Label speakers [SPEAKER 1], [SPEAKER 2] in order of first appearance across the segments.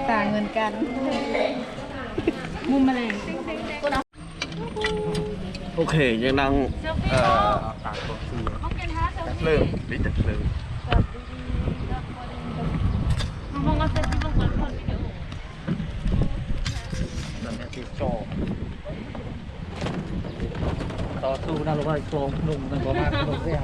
[SPEAKER 1] ต่างเหมือนกันมุมแมลง
[SPEAKER 2] โอเคยังนั่งตากตัวซีจักเริ่มหรือจักเริ่มนั่นแหละที่จอต่อสู้นะเราว่าโครงหนุ่มนั่นก็มากขนมเสียง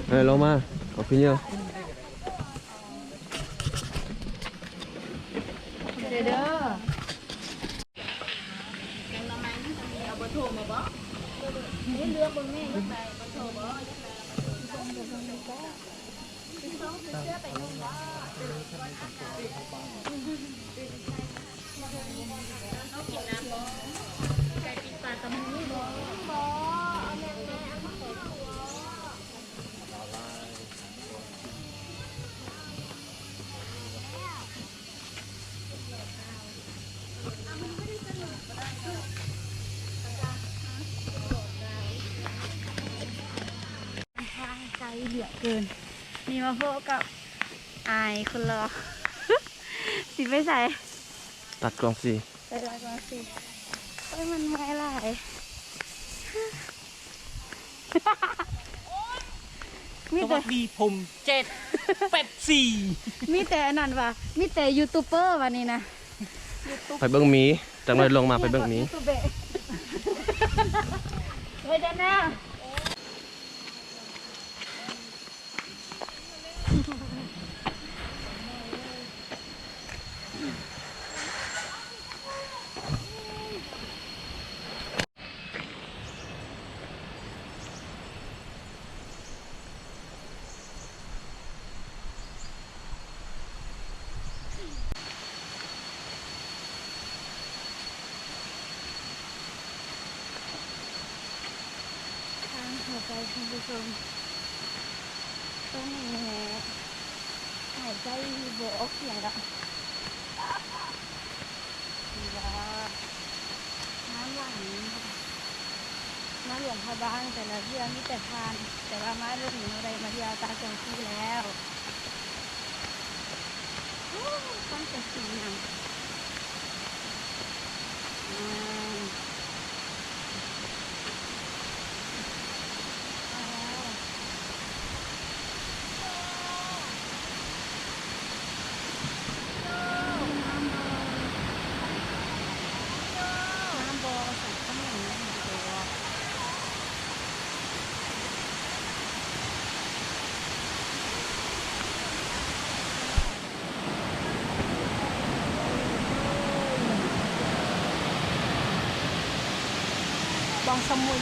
[SPEAKER 2] เฮ้ยลงมาขอพี่เยอะ
[SPEAKER 1] เด้อใจเหลือเกินนี่มาพบกับอายคนรอ สิไม่ใส่
[SPEAKER 2] ตัดกล้องสิ
[SPEAKER 1] ไปลอยก่อนสิโอ้ยมันไม่ไหลมี
[SPEAKER 3] ส
[SPEAKER 1] แต่
[SPEAKER 3] วัสดีผม784
[SPEAKER 1] มีแต่นั่นวะมีแต่ยูทูบเบอร์วันนี้นะ
[SPEAKER 2] ไปเบิ้งหมีจังเลยลงมาไปเบิ้งหมี
[SPEAKER 1] ยูทูบเบอร์เฮ้ยเจ้าหน้าทางหัวใจคุณผู้ชมต้องมีแหน่หายใจโบออกเสียงละดีละน้ำหลังน้ำหลวงพระบางแต่ละเรื่องมีแต่ทานแต่ว่ามาเรื่องหนึ่งอะไรมาเที่ยวตาจงคู่แล้วต้องจะสีหนังบองสมุย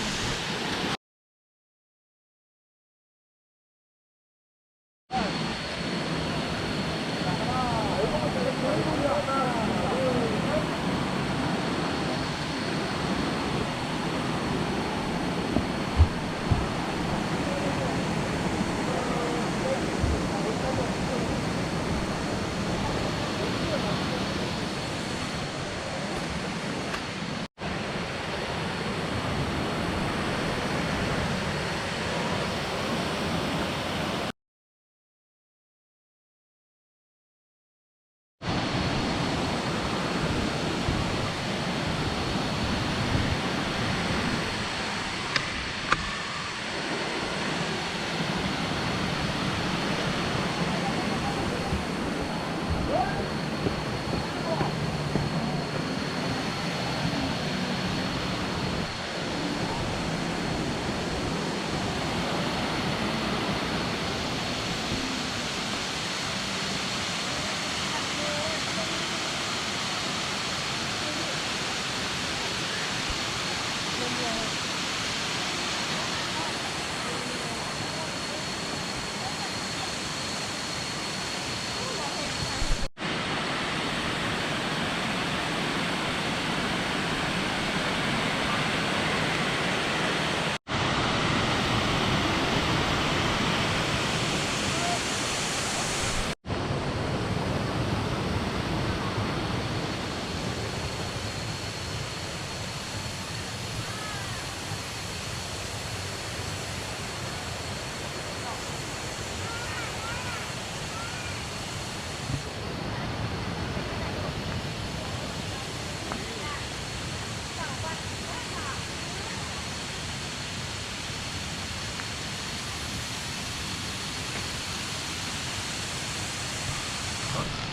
[SPEAKER 2] ก่อน